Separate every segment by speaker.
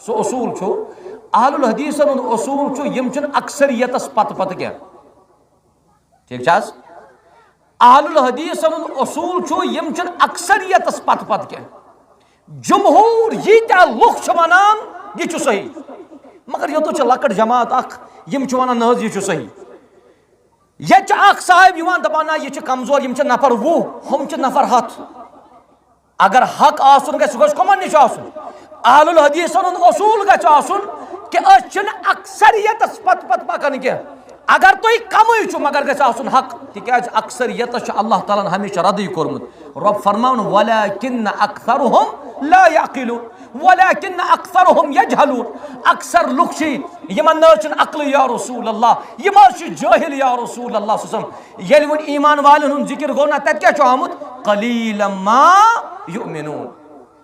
Speaker 1: सो उसूल छो अहलुल हदीसन उन उसूल छो यम छन अक्सरियतस पत पत क्या ठीक छास अहलुल हदीसन उन उसूल छो यम छन अक्सरियतस पत पत क्या जमहूर यीता लुख छ वनान ये छु सही मगर यो तो छ लकड़ जमात अख यम छु वनान नज ये छु सही ये छ अख साहिब युवान दपाना ये छ कमजोर यम छ नफर वो हम छ नफर हत अगर हक आसुन गस गस कमन निश आसुन अहलुल हदीसन उन उसूल गस आसुन कि अछन अक्सरियत पत पत पकन के अगर तो कम छु मगर गस आसुन हक तिकाज अक्सरियत छ अल्लाह ताला हमेशा रदी कोरमुत रब फरमान वलाकिन अक्सरुहुम ला यअकिलून वलाकिन अक्सरुहुम यजहलून अक्सर लुक छी यमन न अक्ल या रसूल अल्लाह यम छ जाहिल या रसूल अल्लाह सल्लल्लाहु येल वन ईमान वालन हुन जिक्र गो ना तत क्या छ आमुत कलीलम मा युमिनून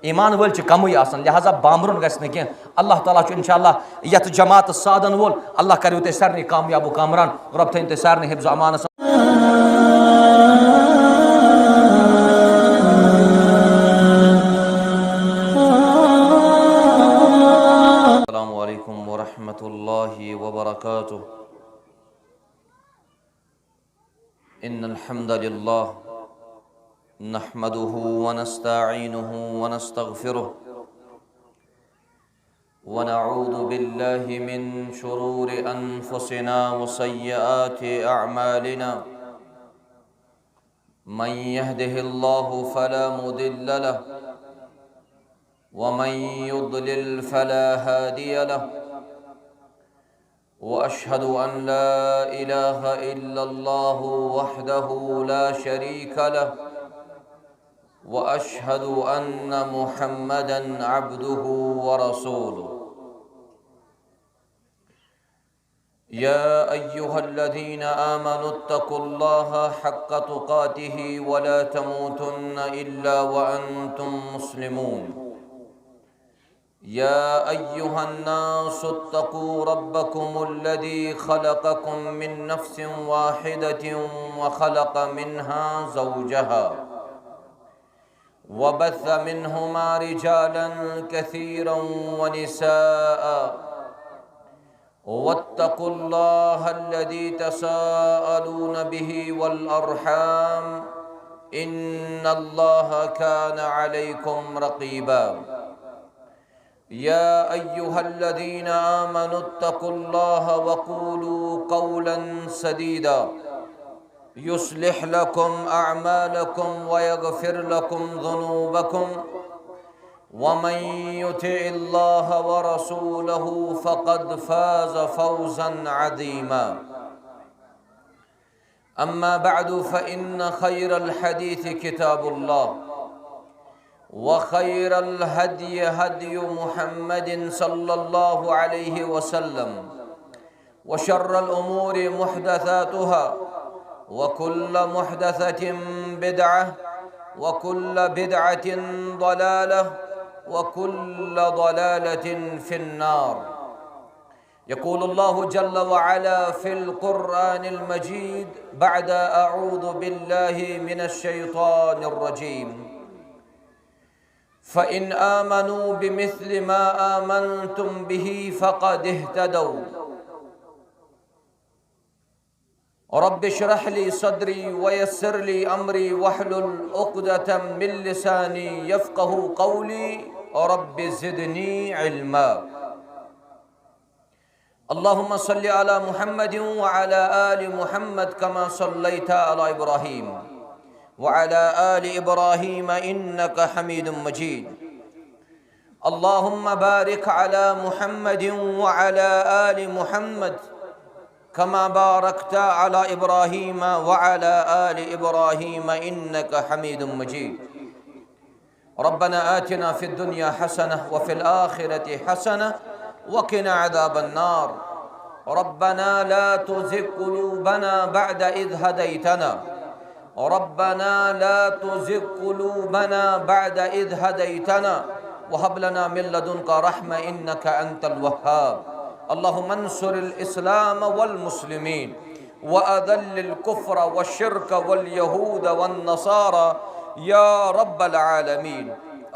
Speaker 1: ईमान वल छ कम आसन लिहाजा बामरुन गस न के अल्लाह ताला छ इंशाअल्लाह यत जमात सादन वोल अल्लाह करियो ते सरनी कामयाब कामरान रब थे ते सरनी हिफ्ज अमान अस्सलामु अलैकुम व रहमतुल्लाहि व बरकातुहू इन्नल हम्दलिल्लाह नहमदुहु व नस्तईनुहु व नस्तगफिरुहु व नऊज़ु बिल्लाहि मिन शुरूरि अनफुसिना व सय्यिआति अअमालिना मन यहदिहिल्लाहु फला मुदिल्ल लहु व मन युद्लिल फला हादिय लहु व अशहदु अन ला इलाहा इल्लल्लाहु वहदहु ला शरीका लहु व अशहदु अन्न मुहम्मदन अब्दुहु व रसूलुहु या अय्युहल्लज़ीना आमनुत्तकुल्लाहा हक्का तुकातिही व ला तमूतुन्न इल्ला व अंतुम मुस्लिमून या अय्युहन्नासुत्तकू रब्बकुमुल्लज़ी खलक़कुम मिन नफ्सिन वाहिदतिन व खलक़ मिन्हा ज़ौजहा वबस्स मिन्हुमा रिजालन कसीरन व निसाअ वत्तकुल्लाहल्लज़ी तसाअलून बिही वल अर्हाम इन्नल्लाहा कान अलैकुम रक़ीबा या अय्युहल्लज़ीना आमनुत्तकुल्लाहा वक़ूलू क़ौलन सदीदा युस्लिह लकुम अअमालकुम व यग़फिर लकुम ज़ुनूबकुम व मन युतिइल्लाह व रसूलहु फ़क़द फ़ाज़ फ़ौज़न अज़ीमा अम्मा बअदु फ़इन्न खैरल हदीस किताबुल्लाह व खैरल हदी हदी मुहम्मदिन सल्लल्लाहु अलैहि वसल्लम व शर्रल उमूरि मुहदसातुहा व कुल्ल मुहदसतिन बिदअह व कुल्ल बिदअतिन ज़लालह व कुल्ल ज़लालतिन फिन्नार यक़ूलुल्लाहु जल्ल व अला फ़िल क़ुरआनिल मजीद बअद अऊज़ु बिल्लाहि मिनश शैतानिर रजीम फ़इन आमनू बिमिस्लि मा आमनतुम बिही फ़क़द इह्तदौ रब्बि इश्रह ली सदरी व यस्सिर ली अमरी वहलुल उक़दतम मिन लिसानी यफ़क़हू क़ौली रब्बि ज़िदनी इल्मा अल्लाहुम्मा सल्लि अला मुहम्मदिन व अला आलि मुहम्मद कमा सल्लैता अला इब्राहीम व अला आलि इब्राहीम इन्नका हमीदुम मजीद अल्लाहुम्मा बारिक अला मुहम्मदिन व अला आलि मुहम्मद कमा बारकता अला इब्राहीम व अला आलि इब्राहीम इन्नका हमीदुम मजीद रब्बना आतिना फिद दुनिया हसनह व फिल आखिरति हसनह व क़िना अज़ाबन्नार रब्बना ला तुज़िग़ क़ुलूबना बअद इज़ हदैतना रब्बना ला तुज़िग़ क़ुलूबना बअद इज़ हदैतना व हब लना मिन लदुनका रहमा इन्नका अंतल वह्हाब अल्लाहुम्मा अंसुरिल इस्लाम वल मुस्लिमीन व अज़िल्लिल कुफ्र व शिर्क वल यहूद वन नसारा या रब्बल आलमीन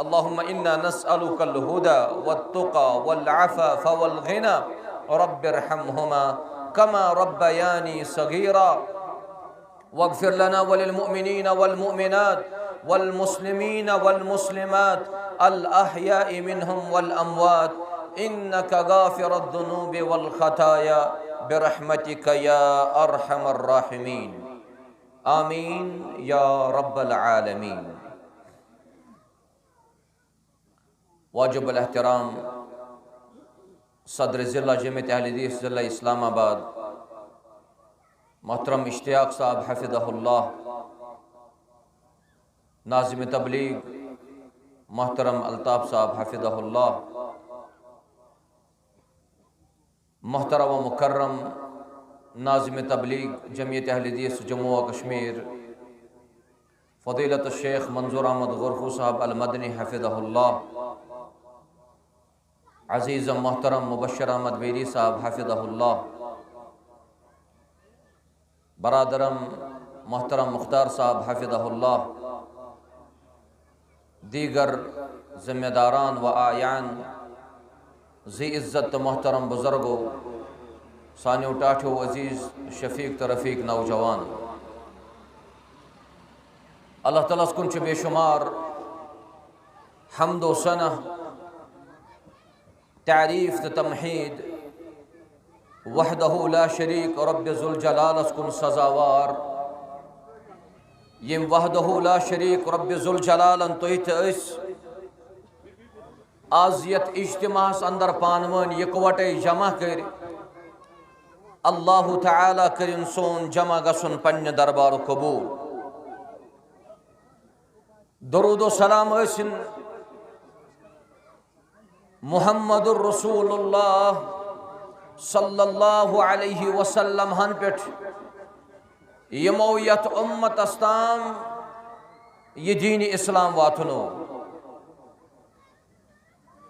Speaker 1: अल्लाहुम्मा इन्ना नस्अलुकल हुदा वत्तुका वल अफ़फ़ वल गिना रब्बिरहमहुमा कमा रब्बयानी सगीरा वग़फ़िर लना वलिल मुअमिनीन वल मुअमिनात वल मुस्लिमीन वल मुस्लिमात अल अहयाइ मिनहुम वल अमवात इन्नका गाफ़िरुद दुनूबि वल ख़ताया बिरहमतिका या अरहमर राहिमीन आमीन या रब्बल आलमीन। वाजिबुल एहतराम सदर ज़िला जमीयत अहले हदीस ज़िला इस्लामाबाद मोहतरम इश्तियाक साहब हफ़िज़हुल्लाह, नाज़िम तबलीग मोहतरम अल्ताफ़ साहब हफ़िज़हुल्लाह, मोहतरम व मुकर्रम नाज़िम तबलीग जमीयत अहले हदीस जम्मू व कश्मीर फ़ज़ीलत शेख मंजूर अहमद गुरखू साहब अल मदनी हफ़िज़हुल्लाह, अज़ीज़ मोहतरम मुबश्शिर अहमद बेरी साहब हफ़िज़हुल्लाह, बरादरम मोहतरम मुख्तार साहब हफ़िज़हुल्लाह, दीगर ज़िम्मेदारान व आयान ज़ी इज़्ज़त मोहतरम बुज़ुर्गो सानियो टाठो अज़ीज़ शफ़ीक तो रफ़ीक नौजवान, अल्लाह ताला कुन बेशुमार हम्द व सना तारीफ़ तो तमहीद वहदहु ला शरीक रब्ब ज़ुल जलाल कुन सज़ावार यम वहदहु ला शरीक रब्ब ज़ुल जलाल तुत आज यत इज्तिमास अंदर पानवन यकवटे जमा कर अल्लाह तआला करिन सोन जमा गसन पन्ने दरबार कबूल। दरूद व सलाम ऐसिन मुहम्मदुर रसूलुल्लाह सल्लल्लाहु अलैहि वसल्लम हन पेट यमो यत उम्मत अस्ताम ये दीन इस्लाम वातनो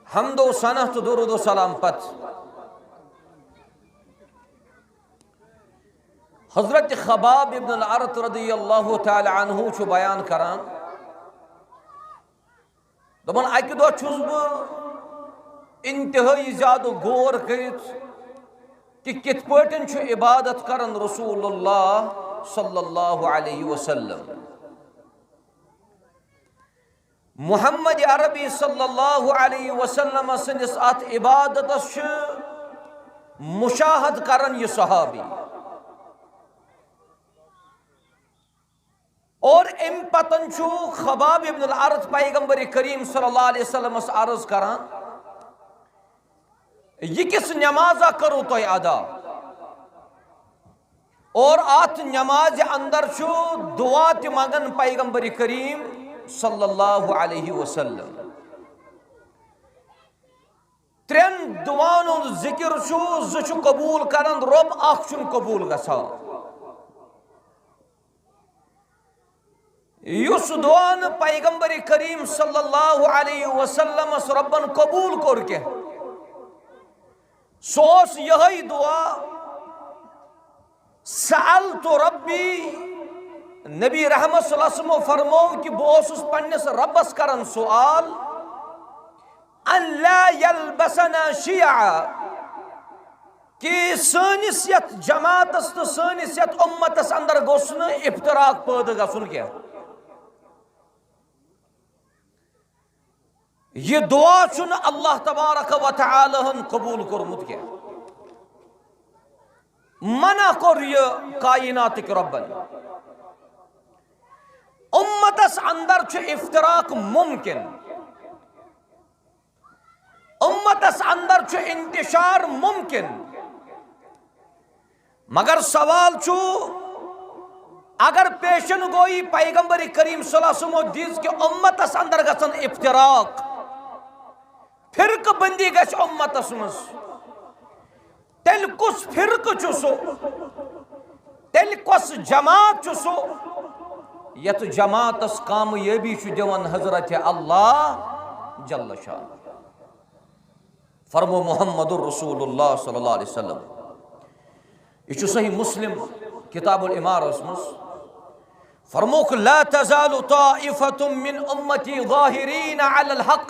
Speaker 1: हम्दो सनह तो दरूद व सलाम पत हज़रत ख़बाब इब्न अल-अरत रज़ियल्लाहु तआला अन्हु छु बयान करान दमन अकि दो छुस बह इंतहाई ज़्यादा गौर करित कि कित पटन छु इबादत करन रसूलुल्लाह सल्लल्लाहु अलैहि वसल्लम। मुहम्मद अरबी सल्लल्लाहु अलैहि वसल्लम सनिस अत इबादत मुशाहद करन ये सहाबी और अम पतन छु ख़बाब इब्न अल-अरत पैगंबर करीम सल्लल्लाहु अलैहि वसल्लम अर्ज करान ये किस नमाजा करो तो अदा और आत नमाज अंदर छु दुआ त मंगन पैगंबर करीम सल्लल्लाहु अलैहि वसल्लम। त्रेन दुआन जिक्र छु ज़ु कबूल करन रब अख छु कबूल गसा युस दुआन पैगंबर करीम सल्लल्लाहु अलैहि वसल्लम रब्बन कबूल कर के सोस यही दुआ सअल तो रब्बी नबी रहमत सल्लल्लाहु अलैहि वसल्लम फरमो कि बोस पन्नस रब्बस करन सुआल अल्ला यलबसना शिया कि सनिस यत जमातस तो सनिस यत उम्मतस अंदर गोस न इफ्तराक पैदा गसुन क्या ये दुआ चुन अल्लाह तबारक व तआला हन कबूल करमुत क्या मना कर ये कायनात के रब्बन उम्मतस अंदर छु इफ्तराक मुमकिन उम्मतस अंदर छु इंतशार मुमकिन मगर सवाल छु अगर पेशन गोई पैगंबर करीम सल्लल्लाहु अलैहि वसल्लम दीस के उम्मतस अंदर गसन इफ्तराक फिरक बंदी गस उम्मतस मस तेल कुस फिरक चुसो तेल कुस जमात चुसो यत जमातस कामयाबी छु दिवन हजरत अल्लाह जल्ल शान फरमो मुहम्मदुर रसूलुल्लाह सल्लल्लाहु अलैहि वसल्लम। यह सही मुस्लिम किताबुल इमारत मस फरमोक ला तज़ालु ताइफतुम मिन उम्मती ज़ाहिरीन अलल हक़,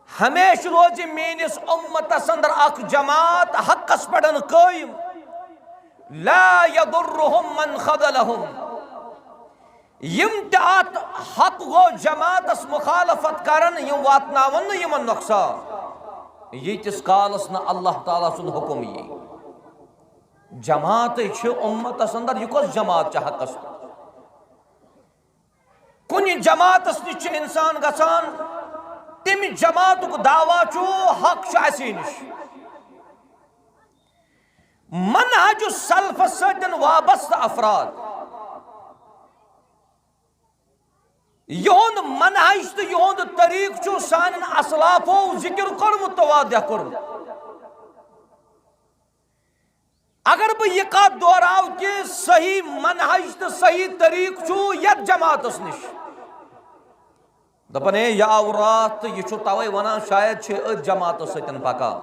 Speaker 1: हमेश रोज मेनिस उम्मतस अंदर अख जमात हक़स पड़न कायम, ला यदुर्रुहुम मन खज़लहुम, यम तात हक़ गो जमातस मुखालफत करन यम वातनावन यमन नुकसान, यीतिस कालस न अल्लाह ताला सुन हुकुम ये जमात उम्मतस अंदर यह कस जमात हक़स कुन जमातस निश इंसान गसान तम जमात दावा हक असी निश मनहज सल्फ सतन वाबस्त अफराद यहुंद मनहज तो यहुंद तरीक सान असलाफो जिक्र कर्मुत तो वादह कर्मुत। अगर बह यह कत दोहराव कि सही मनहज तो सही तरीक यथ जमातस निश दपन है यह आव रात तो यह तवे वन शायद अथ जमात सतन पकान,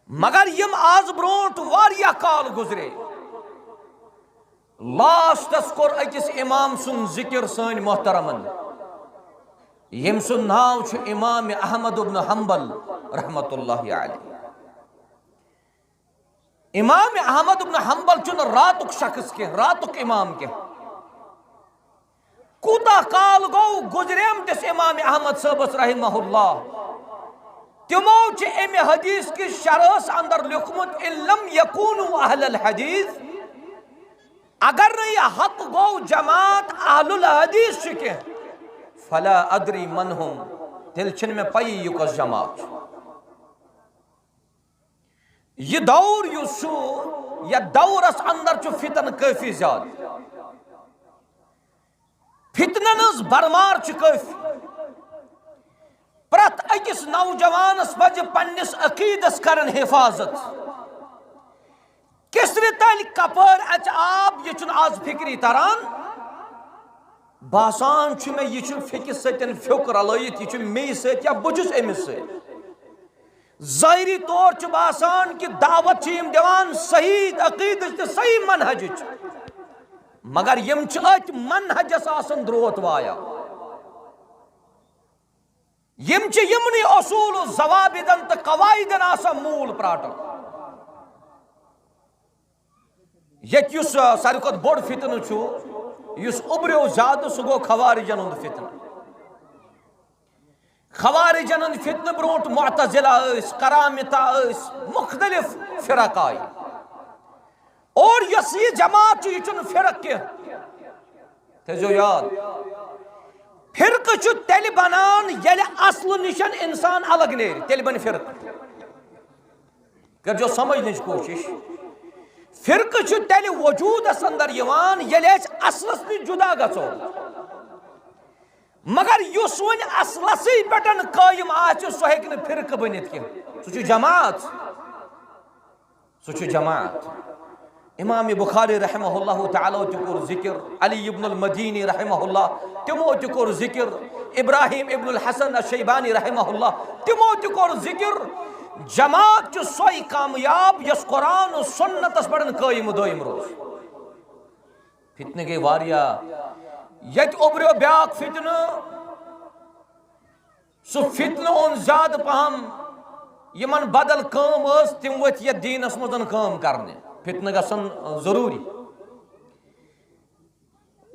Speaker 1: मगर यम आज ब्रोट वारिया काल गुजरे लास्टस कोर अकिस इमाम सुन जिक्र सन मोहतरमन, यम सुन नाव इमाम अहमद इब्न हंबल रहमतुल्लाहि अलैह। इमाम अहमद इब्न हंबल चुन रातुक शख्स के रातुक इमाम के कूता काल गो गुजरेम तिस इमाम अहमद साहबस रहमहुल्लाह, तिमो अमे हदीस कि शरहस अंदर लिखमुत इल्लम यकूनु अहलल हदीस, अगर न यह हक गो जमात अहलुल हदीस के फला अदरी मन हुम, तिल छिन में पई यह कस जमात। यह दौर या दौरस अंदर फितन काफी ज्यादा, फितनन बरमार काफी, प्रत अकिस नौजवानस पज पन्निस अकीदस करन हिफाजत, किसर तल कपर अच आब यह आज फिक्री तरान, बासान में यह फिकिस सतन फ्योक रलयित यह मे सत या बुझुस अमिस सत, ज़ाहिरी तौर बासान कि दावत दिवान सही अकीदच तो सही मनहज, मगर यम अत मनहजस आसन द्रोत वाया, यम यमन असूल जवाबिदन तो कवायदन आसन मूल प्राटन। ये सारे खुद बोड़ फितन उभरो ज्यादा सह गो खवारिजन हुंद फितन। खवारिजन हुंद फितन ब्रोट मुअतज़िला करामिता मुख्तलिफ फिरक आय, और यह जमात यह फिरक कह थो याद, फिरक तेल बनान ये असल निशन इंसान अलग नेर तेल बन फिरक, कर जो समझने की कोशिश, फिरक तेल वजूदस अंदर ये असलस नश जुदा गो, मगर युस वन असलस पे कायम सह हे फिरक बनित कह सह जमात, सह जमात। इमाम बुखारी रहमहुल्लाह तआला कोर जिक्र, अली इब्नुल मदीनी रहमहुल्लाह तिमो कोर जिक्र, इब्राहिम इब्नुल हसन अश-शैबानी रहमहुल्लाह तिमो कोर जिक्र। जमात सोई कामयाब यस कुरान और सुन्नतस पड़न कायम दायम रोज। फितने गई वारिया, यत उभरो ब्याक फितन, सह फितन ओन ज्यादा पहम यमन बदल काम तिम वत ये दीनस मजन काम करने, फितन गसन जरूरी।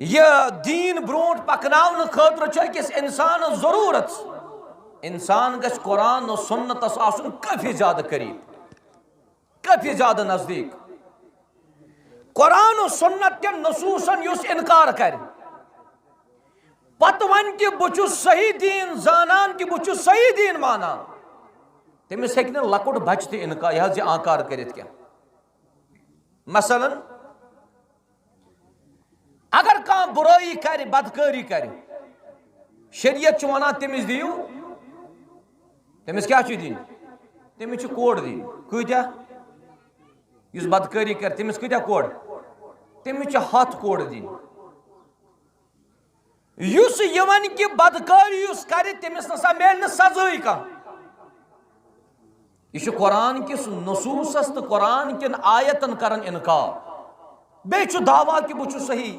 Speaker 1: यह दीन ब्रोट पकनावन खतर अकिस इंसान जरूरत, इंसान गस कुरान और सुन्नतस आसुन काफी ज्यादा करीब, काफी ज्यादा नजदीक। कुरान और सुन्नत के नसूसन युस इनकार कर, पत वन कि बह सही दीन जानान कि बह सही दीन मानान, तमिस हेक न लकुट बच त इनकार यह आकार करित क्या। मसलन अगर कह बुराई कर बदकारी कर, शरीयत वन तमिस दियो, तमिस क्या दिन, तमिस कोड दिन कत्या, इस बदकारी कर तमिस कत्या कोड, तमिस 7 कोड दिन। युस यवन कि बदकारी कर तमिस नसा मिल सजाई कह, यह कुरान किस नसूसस तो कुरान किन आयतन करन इनकार। बेचु दावा कि बुचु सही।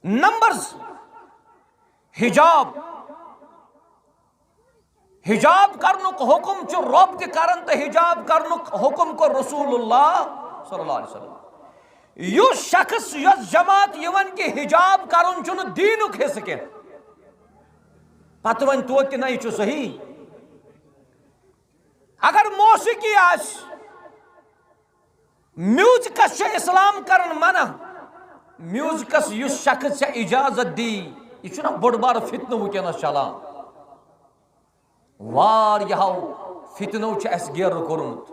Speaker 1: नंबर्स हिजाब हिजाब करनुक हुकुम च रब त करन तो हिजाब करनुक हुकुम को रसूलुल्लाह सल्लल्लाहु अलैहि वसल्लम। युस शख्स युस जमात यवन कि हिजाब करन च दीनुक हिस्स के पत वन तो कि नहीं छु सही। अगर मौसीकी आस म्यूजिकस इस्लाम करन मना म्यूजिकस युस शख्स इजाजत दी यह बोड़ बार फितन वुकस चलान वारियाहो फितनो गेर कोर्मुत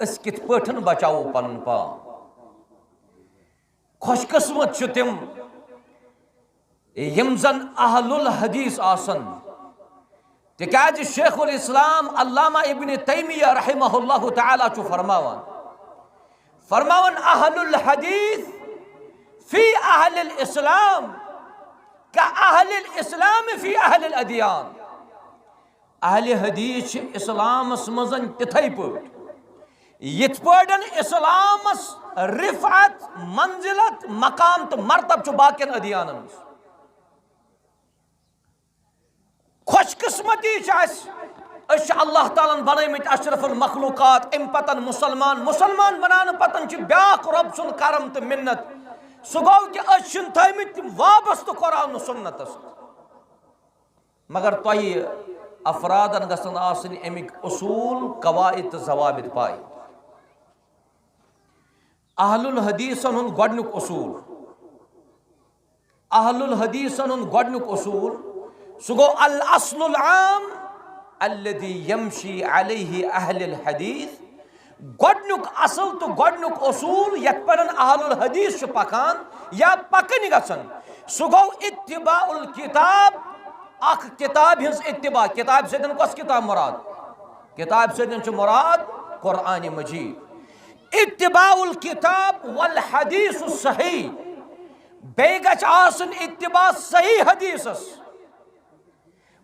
Speaker 1: अस कित पठन बचाओ पन पान। खुशकिस्मत तिम यम जन अहलुल हदीस आसन तिकाज शेखुल इस्लाम अल्लामा इब्न तैमिया रहमहुल्लाह तआला छु फरमावन अहलुल हदीस फी अहलिल इस्लाम का अहलिल इस्लाम फी अहलिल अदियान। अहले हदीस इस्लामस मजन तिथै पट यथ पटन इस्लामस रिफअत मंजिलत मकाम तो मरतब छु बाकियन अदियानन। खुशकिस्मती अल्लाह तालन बनमित अशरफुल मखलूकात अम पतन मुसलमान मुसलमान बनाने पतन ब्याक रब सुन करम तो मिन्नत सह गो कि थमित वाबस्त कुरान सुन्नत मगर तुह अफरादन गसन आसन अमिक उसूल कवाइद तो जवाबित पाई। अहलुल हदीसन हुन गोडनुक उसूल अहलुल हदीसन हुन गोडनुक उसूल सह गो अल अस्लुल आम अल्लज़ी यमशी अलैहि अहलुल हदीस। गोडनुक असल तो गोडनुक उसूल यत पर अहलुल हदीस पकान या पकन गसन सह गो इत्तिबाउल किताब अख किताब हिंस इत्तिबा। किताब से कस किताब मुराद किताब से मुराद कुरान मजीद। इत्तिबाउल किताब वल हदीस सही बे गछ आसन इत्तिबा सही हदीसस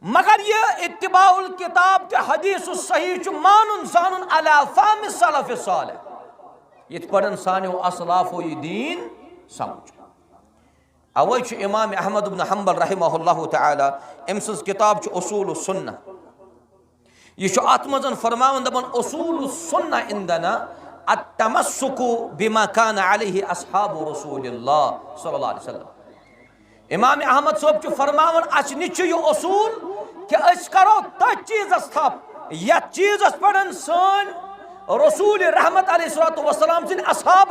Speaker 1: मगर यह इत्तिबाउल किताब ते हदीस सही छु मानुन सानुन अला फहम सलफ सालिह यत पढ़न सानो असलाफो ये दीन समझ। अवै छु इमाम अहमद इब्न हंबल रहमहुल्लाह तआला अमसस किताब छु उसूल सुन्नह यह छु अत मजन फरमावन दबन उसूल सुन्नह इंदना अत्तमस्सुकु बिमा कान अलैहि अस्हाबु रसूलिल्लाह सल्लल्लाहु अलैहि वसल्लम। इमाम अहमद साहब छु फरमावन अस निच यह उसूल कि अस करो तथ चीजस थप यथ चीजस पड़न सन रसूल रहमत अलैहिस्सलातु वस्सलाम सिन अस्हाब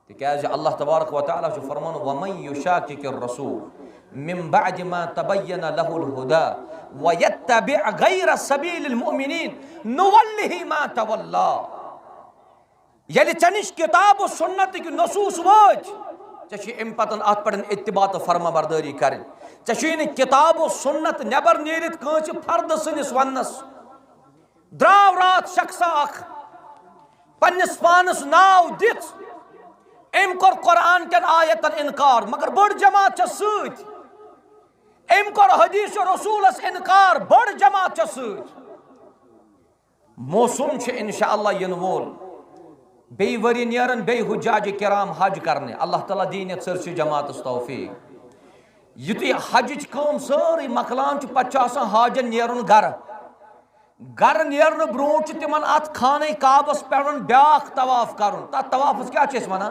Speaker 1: तिकाज अल्लाह तबारक व तआला छु फरमान वमन युशाकिकिर रसूल मिन बअद मा तबय्यन लहुल हुदा व यत्तबि गैर सबीलिल मुमिनीन नुवल्लिहि मा तवल्ला। यदि चनिश किताब व सुन्नत की नसूस वच अम पतन अत पड़न इत्तिबा तो फर्मा बरदारी कर किताब व सुन्नत नबर नीरित कंस फर्द सनिस वनस द्राव रात शख्स अख पन्निस पानस नाव दित अम कोर कुरान के आयतन इनकार मगर बड़ जमात सत अम कोर हदीस रसूलस इनकार बड़ जमात सत। मौसम इंशाअल्लाह यन वोल बे वरी नेरन बे हुज्जाज किराम हज करने अल्लाह ताला दीन सरसी जमात तौफीक युति हज कम सारी मकलान पे हाजन नेरुन गर नेरन ब्रो तिमन अत खाने काबस पे ब्याख तवाफ कर तथ तवाफस क्या वन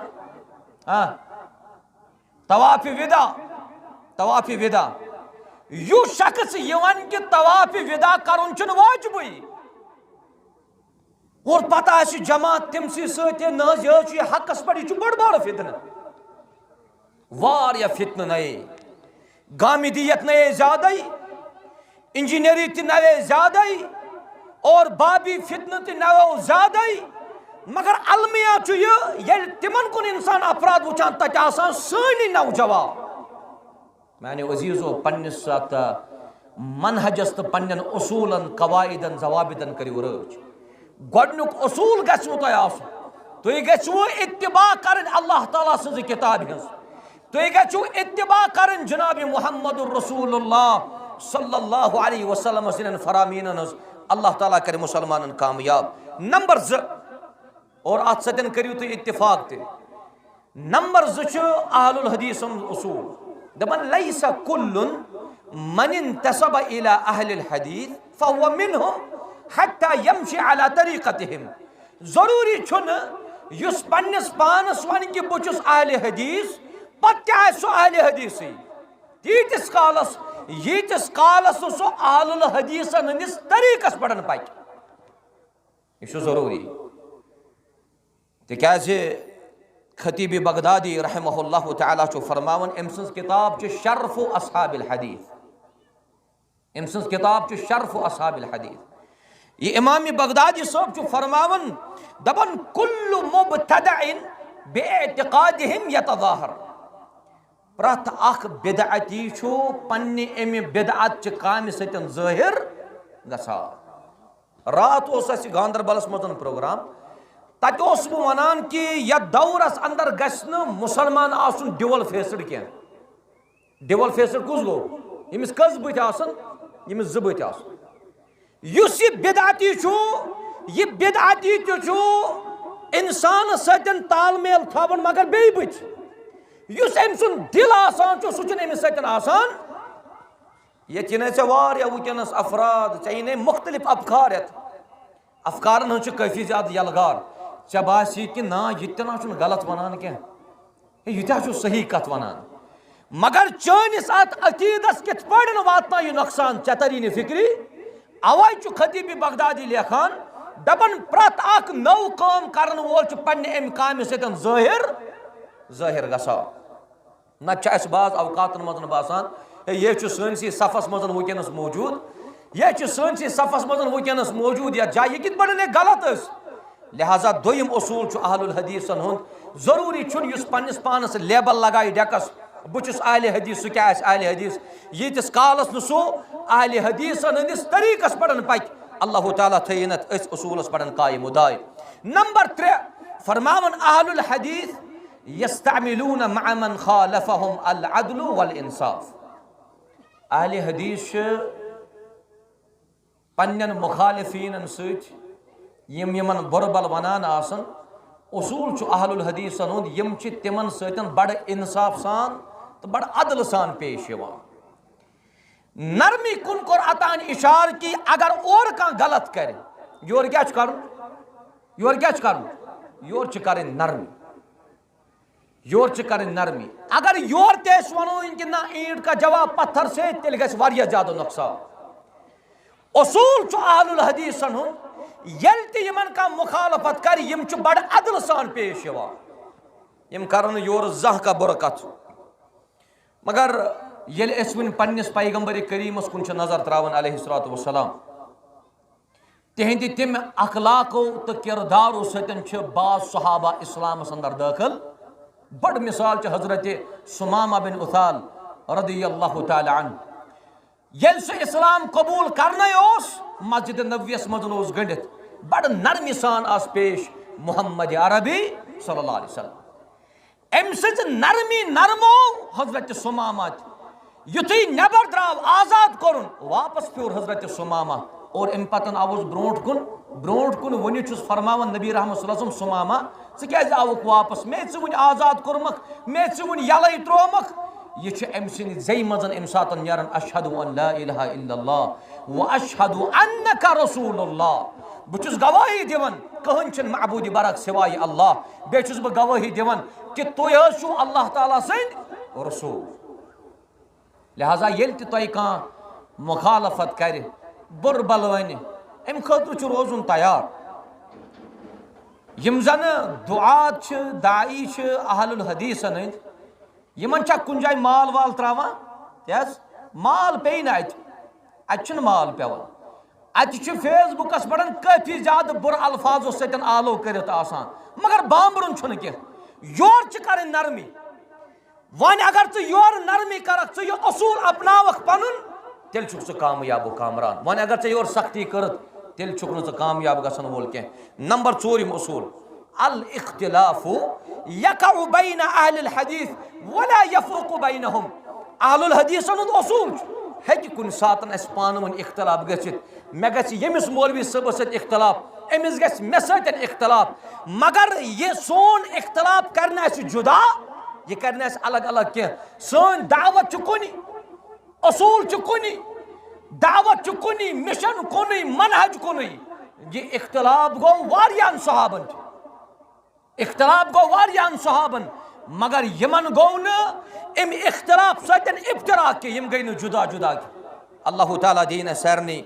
Speaker 1: तवाफ विदा यु शख्स यवन कि तवाफ विदा कर वाजिबी और पता जमात तमसी सह हकस पे बड़ बड़ फितन वारिया फितन नए गामिदियत नए ज्यादा इंजीनियरी त नए ज्यादा और बाबी फितन त नवो ज्यादा मगर अलमिया ये तिमन कुन इंसान अपराध वुचान तत सानी नौजवान माने अजीजो पन्निस मनहजस तो पन्न उसूलन कवायदन जवाबिदन करियो रच गोडनुक उसूल गो तुम गो इत्तिबा कर अल्लाह ताला सज किताब हज तुम गो इत्तिबा कर जनाब मुहम्मदुर रसूलुल्लाह सल्लल्लाहु अलैहि वसल्लम सिन फरामीन हज अल्लाह ताला करे मुसलमान कामयाब। नंबर 2 और अत सतन करियो तुम इत्तिफाक ते। नंबर 2 अहलुल हदीस उसूल दपन लैसा कुल्लुन मन इंतसब इला अहलिल हदीस फहुव मिनहुम हत्ता यमशी अला तरीक़तिहिम। जरूरी छुन युस पन्निस पानस वन कि बह छुस अहले हदीस पत्ते आए सो अहले हदीस तीतिस कालस सो अहलुल हदीस हंदिस तरीक़स पड़न पक यह जरूरी तिकाज़े खतीब बगदादी रहमहुल्लाह तआला छु फरमावन अम सन्स किताब छु शर्फ असहाबिल हदीस, अम सन्स किताब छु शर्फ असहाबिल हदीस। ये इमाम बगदादी साहब छु फरमावन दबन कुल्लु मुब्तदइन बिइतिकादिहिम यतज़ाहर। प्रथ अख बिदअती छु पन्ने अमि बिदअत च काम सतन ज़ाहिर गसान। रात ओस अस गांदरबलस मजन प्रोग्राम तत ओस बह वनान कि यह दौरस अंदर गस्न मुसलमान आसुन ड्यूअल फेसड कह। ड्यूअल फेसड कुस गो यमिस कस बुथ आसन यमिस ज बुथ आसन। युस यह बिदअती छु यह बिदअती छु इंसान सतन तालमेल थावन मगर बे बुथ युस अम सुन दिल आसान छु सुचन अमिस सतन आसान। ये चिन ऐसे वारिया वुकनस अफराद चाहिए मुख्तलिफ अफकार अफकारन हज काफी ज्यादा यलगार चे बासी कि ना यह गलत वनान कह यह सही कत वनान मगर चनिस अत अकीदस कित पड़न वातना यह नुकसान चे तरी न फिक्री। अवै खतीब बगदादी लेखान दपन प्रत अख नौ काम करन वोल पन्ने अमि काम सतन ज़ाहिर गसान। न बाज अवकातन मजन बासान यह सनसी सफस मजन वुकनस मौजूद यह सनसी सफस मजन वुकनस मौजूद यह जाय कित पड़न गलत। लिहाजा दोयम उसूल अहलुल हदीसन हुंद जरूरी छुन युस पन्निस पानस लेबल लगाई डेकस बह छुस अहले हदीस सह क्या अहले हदीस यीतिस कालस न सो अहले हदीसन हंदिस तरीक़स पड़न पक अल्लाह ताला थयनत अस उसूलस पड़न कायम उदाय। नंबर 3 फरमावन अहलुल हदीस यस्तअमिलून मअ मन खालफहुम अल अदल वल इंसाफ। अहले हदीस पन्नन मुखालिफीन सत यम यमन बुरबल वनान आसन उसूल अहलुल हदीसन हुंद यम तिमन सतन बड़ इंसाफ सान तो बड़ अदल सान पेश यवान। नरमी कुन कोर अतान इशार की अगर और कह गलत करे योर क्या कर योर कर नरमी योर कर नरमी। अगर योर तेस वनो कि ना ईंट का जवाब पत्थर से तेल गस वारिया ज्यादा नुकसान। उसूल अहलुल हदीसन हुंद यल तिमन का मुखालफत कर यम बड़ अदल सान पेश यवान यम करन योर जह का बुर कथ। मगर ये वन पन्निस पैगंबर करीमस कुन नजर त्रावन अलैहिस्सलातु वस्सलाम तिहंदि तिम अखलाको तो किरदारो सतन बाज सहाबा इस्लामस अंदर दाखिल। बड़ मिसाल हजरत सुमामा बिन उसाल रदियल्लाहु ताला अन्हु येल से इस्लाम कबूल करने मस्जिद नबवियस मजन गंडित बड़ नरमी सान आस पेश मुहम्मद अरबी सल्लल्लाहु अलैहि वसल्लम। अम सज नरमी नरमो हजरत सुमामा युथी नबर द्राव आजाद कोरुन वापस फ्योर हजरत सुमामा और अम पतन आवुस ब्रोट कुन वन फरमावन नबी रहमत सल्लल्लाहु अलैहि वसल्लम सुमामा क्या आवुक वापस मे वन आजाद कोरमक मे वन यल त्रोमक यह अम सद जै मजन अम सात नान अशहदु अन ला इलाहा इल्लल्लाह व अशहदु अन्नका रसूलुल्लाह। बह गवाही दिवन कहन मअबूद बरक सिवाय अल्लाह बे बह गवाही दिवन कि तुह अल्लाह ताला सद रसूल। लिहाजा ये तुह कह मुखालफत कर बुरबल वन अम खतर रोजुन तैयार। यम जन दुआत दाई अहलुल हदीसन हंद यमन कुन जाय माल वाल त्रावान यस माल पे न अत माल पेवान अत फेसबुकस पड़न काफी ज्यादा बुर अल्फाजों सतन आलो करित आसान मगर बामरुन छुन कह योर कर नरमी। वन अगर च योर नरमी करक च यह असूल अपनावक पनुन तेल छुक कामयाब कामरान। वन अगर च योर सख्ती कर तेल छुक न कामयाब गसन वोल कह। नंबर 4 उसूल अल इख्तिलाफु यकउ बैन अहलिल हदीस वला यफरुकु बैनहुम। अहलुल हदीसन उसूल हेकि कुन सातन अस पान वन इख्तलाफ गछित मे गछ यमिस मौलवी सबस सत इख्तलाफ अमिस गछ मे सतन इख्तलाफ मगर ये सोन इख्तलाफ करना अस जुदा ये करना अस अलग अलग के सोन दावत च कुनि असूल च कुनि दावत च कुनि मिशन कुनि मनहज कुनि ये इख्तलाफ गो वारियान सहाबन इख्तलाफ गो वारियान सहाबन मगर यमन गो न इम इख्तलाफ सतन इफ्तरा के यम गई न जुदा जुदा के अल्लाह ताला दीन सरनी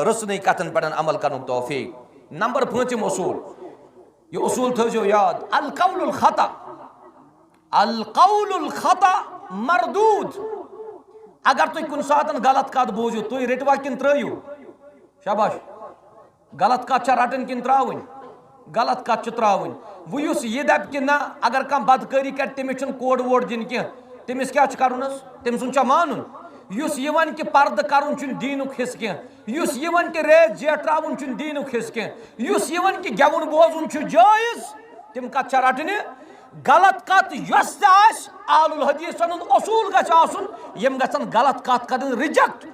Speaker 1: रसनी कथन पर अमल कर तौफीक नंबर 5 उसूल ये उसूल थो याद अल कौलुल खता मरदूद अगर तुम कुन सातन गलत कत बोजो तुम रटवा किन त्रयू शाबाश गलत कत रटन किन त्रावन गलत कत त्रावन वो यह दप कि ना अगर कह बदकारी कर तमिस कोड वोड दिन कह तमिस क्या कर तम सुन मान कि पर्द कर दीनुक हिस्स कह वन कि रेत जेट्रावन दीनुक हिस्स कह वन कि गेवन बोजन जायज तम कत रटने गलत कत यस आलुल हदीसन असूल गम गन गलत कत कर रिजेक्ट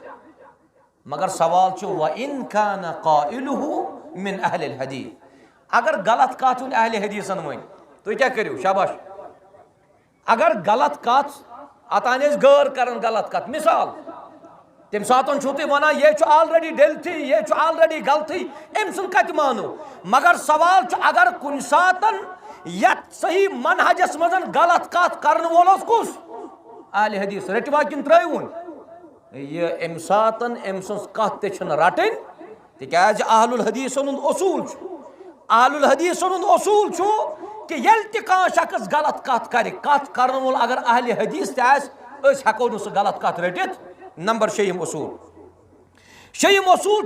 Speaker 1: मगर सवाल व इन कान काइलुहु मिन अहलिल हदीस अगर गलत कत अहले हदीसन वन तुम क्या करो शाबाश अगर गलत कत अतान गैर कर गलत कत मिसाल तम सातन तुम वन यह ऑलरेडी डेलथी यह ऑलरेडी गलती अम सुन कत मानो मगर सवाल अगर कुन सातन यत सही मनहजस मजन गलत कत कर वोल कुस अहले हदीस रटवा किन त्रवन यह अम सातन अम सज कत रटन तिकाज अहलुल हदीसन उसूल अहलुल हदीसन उसूल कि यल कह शख्स गलत कत कर वोल अगर अहले हदीस हेको न सह गलत कत रटित नंबर 6 उसूल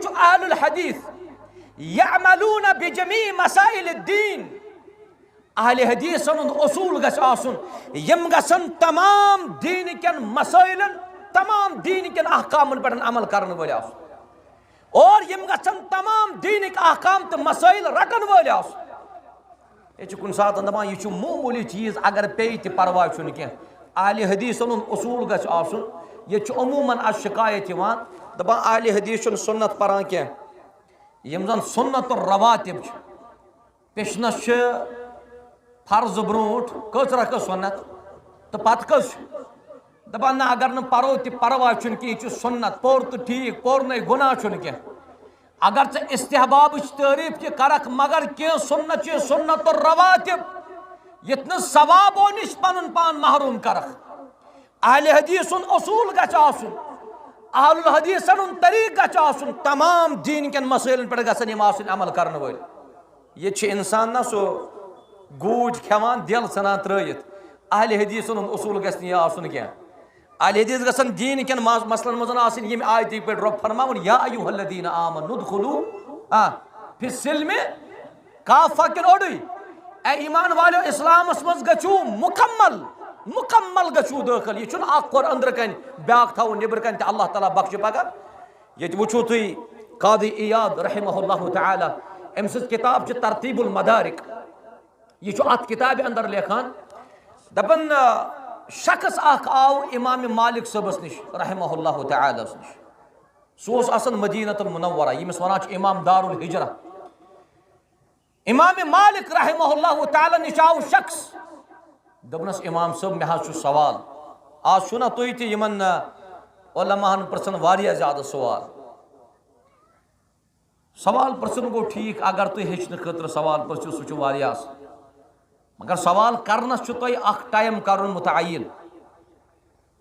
Speaker 1: अहलुल हदीस यअमलून बिजमी मसाइल दीन अहले हदीसन उसूल गसन यम गसन तमाम दीन कन मसाइलन तमाम दीन कन अहकामन पर अमल करन वल और यम गसन तमाम दीन अहकाम तो मसाइल रटन वल ये कुन सात दपान यह मामूली चीज अगर पे परवाह कह अहले हदीसन उसूल गसन ये अमूमन आज शिकायत दपान अहले हदीस सुन्नत परान कह यम जन सुन्नत रवातिब पेशनस फर्ज ब्रोट कस रख सुन्नत तो पत कस दपान ना अगर न परो तो परवाह कह सुन्नत पोर तो ठीक पोर न गुनाह कह अगर चे इस्तेहबाब तारीफ के करक मगर कह सुन्नत रवातिब यत सवाबो निश पन पान महरूम करक अहले हदीसन उसूल अहलुल हदीसन तरीक तमाम दीन कन मसैलन पे गसन अमल करने वाल ये इंसान ना सो गूज खेवान दिल सना त्रयित अहले हदीसन उसूल गसन क्या अहले हदीस गसन दीन कन मसलन मजन यम आयत पे रब फरमावन या अय्युहल्लज़ीना आमनु दुखुलू फिस्सिल्मि काफा किन ओडुई ए ईमान वालो इस्लामस मज गछु मुकम्मल गछु दाखिल यह कोर अंदर कन ब्याक थो निबर कन अल्लाह ताला बख्श पगह ये वुचो तुई कादी इयाद रहमहुल्लाह तआला अम सज किताब तरतीबुल मदारिक यह अत किताब अंदर लेखान दपन शख्स आव इमाम मालिक सबस निश रहमहुल्लाह तआला निश सोस असन मदीनतुल मुनव्वरा यमिस वनान इमाम दारुल हिजरा इमाम मालिक रहमहुल्लाह तआला निश आव शख्स दपनस इमाम सब मे हाज सवाल आज छुना तुई ते यमन उलमाहन प्रसन वारिया ज्यादा सवाल प्रसन गो ठीक अगर तुम हेचन खतर सवाल प्रसो सह वारिया मगर सवाल करनस तुह टाइम कर मुतयन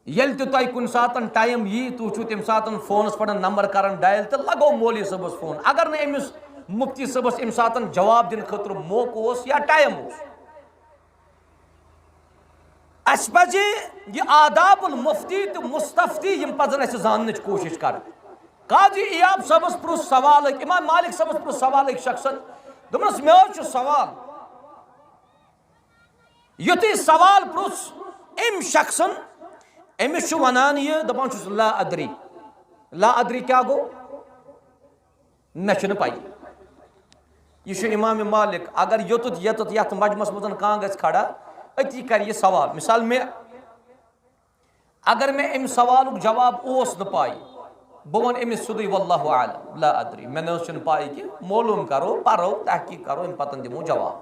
Speaker 1: ये तुह कुन सातन टाइम यी तुह तम सातन फोनस पे नंबर कर डायल तो लगो मौलवी सबस फोन अगर न अमिस मुफ्ती सबस अम सातन जवाब दिन खतर मौका या टाइम अस पज यह आदाबुल मुफ्ती तो मुस्तफ्ती यम पजन जान कोशिश कर काजी इयाब सबस प्रुस सवाल इमाम मालिक सबस प्रुस सवाल शख्सन दोपस मे सवाल युति सवाल प्रुस अम शख्सन अमिस वनान यह दपान ला अदरी क्या गो मे पाई यह इमाम मालिक अगर योतुत यत मजमस मज कह ग खड़ा अति कर यह सवाल मिसाल मे अगर मे अम सवाल जवाब ओस न पाई बह वन अमिस सुदुई वल्लाहु आलम ला अदरी मे न पाई कि मालूम करो परो तहकीक करो अम पतन दिमो जवाब।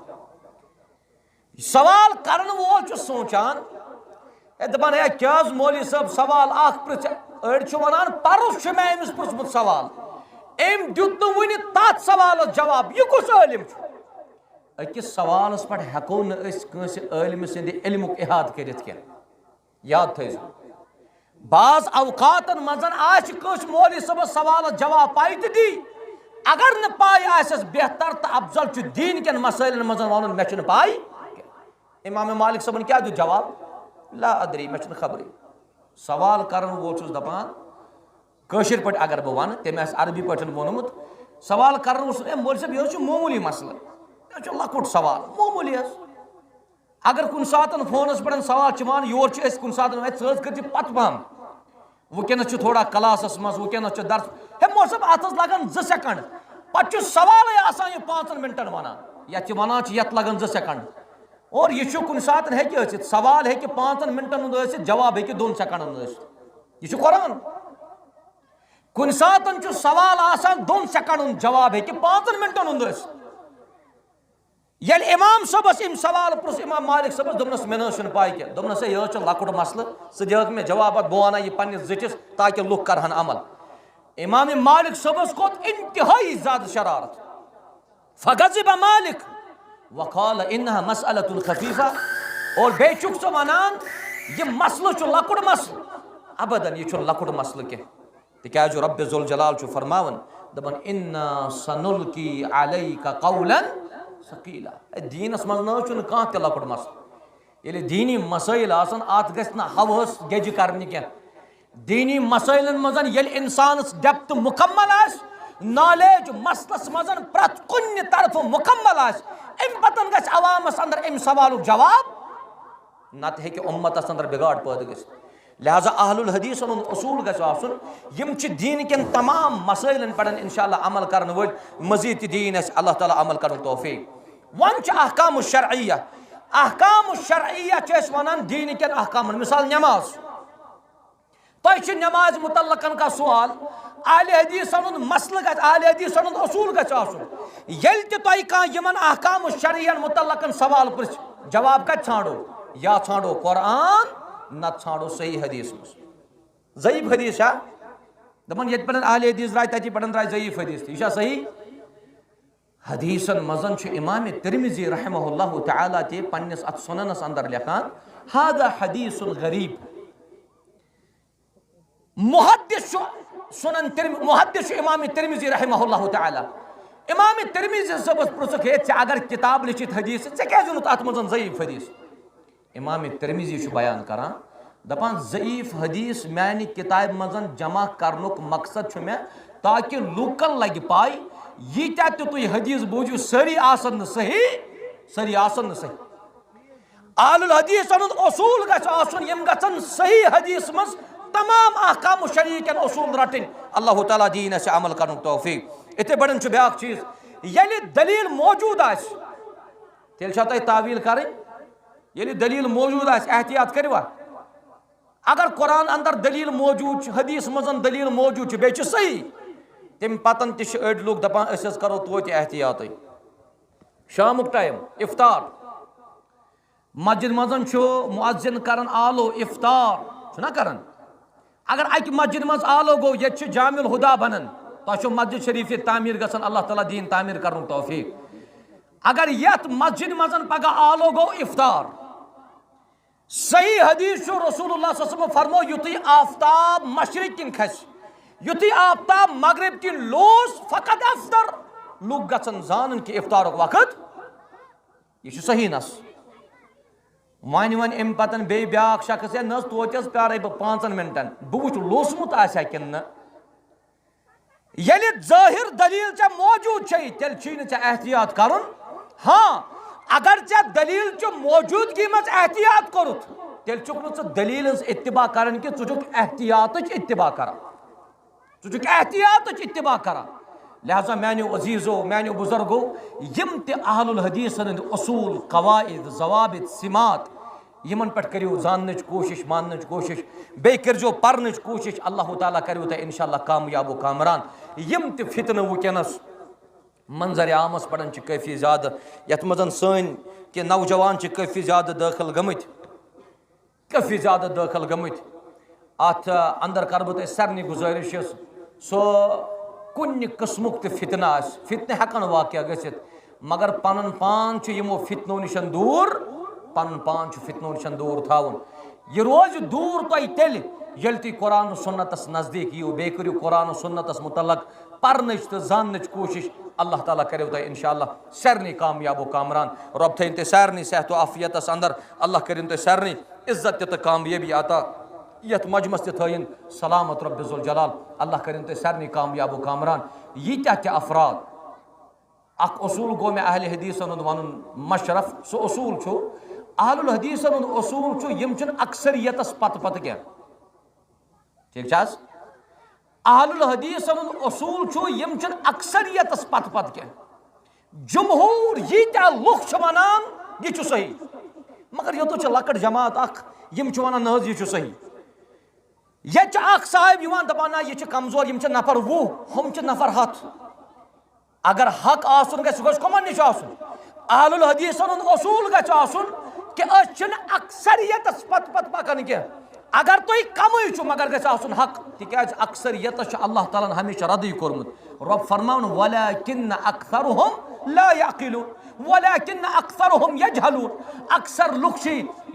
Speaker 1: सवाल करन वोल सोचान दपान है क्या मौलवी साहब सवाल पृछ अड़ वन परस मे अमिस पृछमुत सवाल अम दुत वन तथ सवाल जवाब यह कुछ आलिम अकिस सवालस पे हेको नलिम सद इल्मुक इहाद कर याद थो बाज अवकातन मज मौलवी साहब सवाल जवाब पाई तो दी अगर न पाई आस बेहतर तो अफजल दीन के मसैलन मज वन मे पाई। इमाम मालिक साहब क्या दियो जवाब ला अदरी मे खबरी। सवाल कर वो दपान कशिर पे अगर बह वन तम अरबी पे वोनमुत सवाल कर मौलवी साहब यह मामूली मसला यह लकुट सवाल मामूली अगर कुन सात फोनस पे सवाल वन योर कुन सात कर पत पहम वनस थोड़ा क्लासस मज वनस दर्स हे मौलवी साहब अत लगन 2 सेकंड पे सवाल आसान 5 मिनटन वन ये वन ये लगन 2 सेकंड और यह कुन सात हे सवाल हे 5 मिनटन जवाब हे 2 सेकंडन यह कुरान कुन सात सवाल आसान 2 सेकंडन जवाब हे 5 मिनटन ये इमाम साहबस इम सवाल पुरुष इमाम मालिक साहबस दोपनस मे न पाई क्या दोपनस यह लकुट मसल सह दिहक मे जवाब बह वन यह पन्निस जटिस ताकि लुक करहन अमल। इमाम मालिक साहबस खोत इंतहाई ज्यादा शरारत फगज़िब मालिक वक़ाल इन्नहा मसअलतुन खफीफा और बे चुक वनान यह मसल लकुट मसल अबदन यह लकुट मसल कह तिकाज रब्बे ज़ुल जलाल फरमावन दपन इन्ना सनुल्की अलैका क़ौलन सकीला दीनस मज न कह त लकुट मसल ये दीनी मसैल अत गस हवस गज कर दीनी मसैलन मजन ये इंसान डेप्थ मुकम्मल नॉलेज मसलस मजन प्रत कुन तरफ मुकम्मल अम पतन गस अवामस अंदर अम सवाल जवाब नत हे उम्मतस अंदर बिगाड़ पैदा गस। लिहाजा अहलुल हदीस उसूल गसन यम दीन के तमाम मसैलन पे इंशाअल्लाह अमल कर वल मजीद दीन अल्लाह ताला अमल कर तौफीक। वन अहकाम शरइया वन दीन के अहकाम मिसाल नमाज तुम नमाज मुतल्लकन का सवाल आले हदीस मसल आले हदीस उसूल गल तुम अहकाम शरइयन मुतल्लकन सवाल पृछ जवाब कत छाड़ो या छाड़ो कुरान न छाड़ो सही हदीस मज ज़ईफ हदीस दपन ये पे आले हदीस राय तथि पे राय ज़ईफ हदीस यह सही हदीसन मजन इमाम तिरमिज़ी रहमहुल्लाह तआला ते पन्निस अत सुननस अंदर लिखान हादा हदीसुन गरीब मुहद्दिस सुनन मुहद्दिस इमाम तिरमिज़ी रहमहुल्लाह तआला इमाम तिरमिज़ी सबस पुरुष हे अगर किताब लिखित हदीस क्या अत मजन ज़ईफ हदीस इमाम तिरमिज़ी बयान करान दपान ज़ईफ हदीस मानी किताब मजन जमा करनुक मकसद मे ताकि लूकन लग पाई यीत्या तुम हदीस बूझू सारी आसन सही सारी आसन सही आलुल हदीस उसूल गम गन सही हदीस मज तमाम अहकाम शरीकन उसूल रटन अल्लाह ताला दीन से अमल कर तौफीक। इथे बड़न ब्या चीज ये दलील मौजूद तेल तावील कर ये दलील मौजूद एहतियात करवा अगर कुरान अंदर दलील मौजूद हदीस मजन दलील मौजूद बे सही तम पतन अड़ लोग दपान करो तो एहतियात। शामुक टाइम इफ्तार मस्जिद मजन मुअज्जिन करन आलो इफ्तार करन अगर अकि मस्जिद मज आलो गो ये जामिल हुदा बनन तो मस्जिद शरीफ तामीर गसन अल्लाह ताला दीन तामीर कर तौफीक। अगर यथ मस्जिद मजन पगह आलो गो इफ्तार सही हदीस रसूलुल्लाह सल्लल्लाहु अलैहि वसल्लम फरमो युति आफ्ताब मशरिक किन खस युति आफ्ताब मगरिब किन लोस फकत अफ्तर लुग गसन जानन कि इफ्तार वक्त यह सही नस वन वन अम पतन बे ब्या शख्स न तोत प्यारे बह 5 मिनटन बह वुच लोसमुत आसा कि ये जाहिर दलील चे मौजूद तेल एहतियात कर। हाँ अगर चे दलील मौजूदगी मज एहतियात कोरुत तेल चुक दलील इत्तिबा कर एहतियात इत्तिबा कर एहतियात इत्तिबा कर। लिहाजा मानो अजीज़ो मानो बुजुर्गो यम ते अहलुल हदीस उसूल कवाइद ज़वाबित सिमात यमन पे करो जान कोशिश मान कोशिश बे करो पर्न कोशिश अल्लाह ताला करो तुम इंशाअल्लाह कामयाब कामरान यम त फितन वुकनस मंजर आमस पड़न काफ़ी ज़्यादा यथ मज सन कि नौजवान काफ़ी ज़्यादा दाखिल गमत काफ़ी ज़्यादा दाखिल गमत अत अंदर कर बह सारे गुजारिश सो कुन किस्मुक त फितना फितन हेकन वाक़ गसित मगर पन पान यमो फितनो निशन दूर पन पान फितनो निशन दूर थावन यह रोज दूर तुम तेल ये तुम कुरान सुन्नतस नज़दीक यो बे करो कुरान सुन्नतस मुतलक पर्न तो जान कोशिश अल्लाह ताला करो तुम इंशाअल्लाह सारे कामयाब कामरान रब थन तुम सारे सेहत आफियतस अंदर अल्लाह कर तुम सारे इज्जत तो कामयाबी अता यथ मजमस तन सलामत रब्बुल जलाल अल्लाह कर तुम सारे कामयाब कामरान यीत्या त अफराद अख उसूल गो मे अहल हदीसन वन मशरफ सो उसूल अहलुल हदीसन उसूल यम अक्सरियतस पत पत क्या ठीक अहलुल हदीसन उसूल यम अक्सरियतस पत पत क्या जमहूर यीत्या लुख वनान यह सही मगर यो तो लकट जमात अख यम वनान न यह सही ये साहब दपान यह कमजोर यम नफर 20 हम नफर 7 अगर हक आसन गो कमन निश अहलुल हदीसन उसूल गन कि अक्सरियतस पत पत पकान क्या अगर तुम कम मगर गन हक तिकाज अक्सरियत अल्लाह ताला हमेशा रद्द कोरमुत रब फरमान वलाकिन अक्सरुहुम ला यअक़िलून वलाकिन अक्सरुहुम यजहलून अक्सर लुक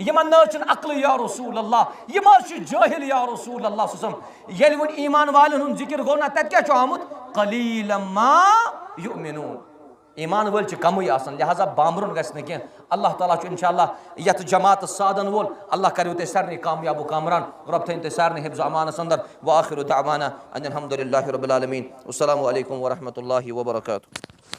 Speaker 1: यमन न अक्ल या रसूल अल्लाह यम जाहिल या रसूल अल्लाह ये वो ईमान वालन जिक्र गो ना तत क्या आमुत कलीलन मा युमिनून ईमान वल कम लिहाजा बामरुन गह अल्लाह ताला इंशाअल्लाह यथ जमात सादन वोल अल्लाह करो तुम सारे कामयाब कामरान रब थन तुम सारे हिफ्ज़ अमानस अंदर व आखिर दावाना अनिल हम्दुलिल्लाहि रब्बिल आलमीन अस्सलामु अलैकुम व रहमतुल्लाहि व बरकातुहू।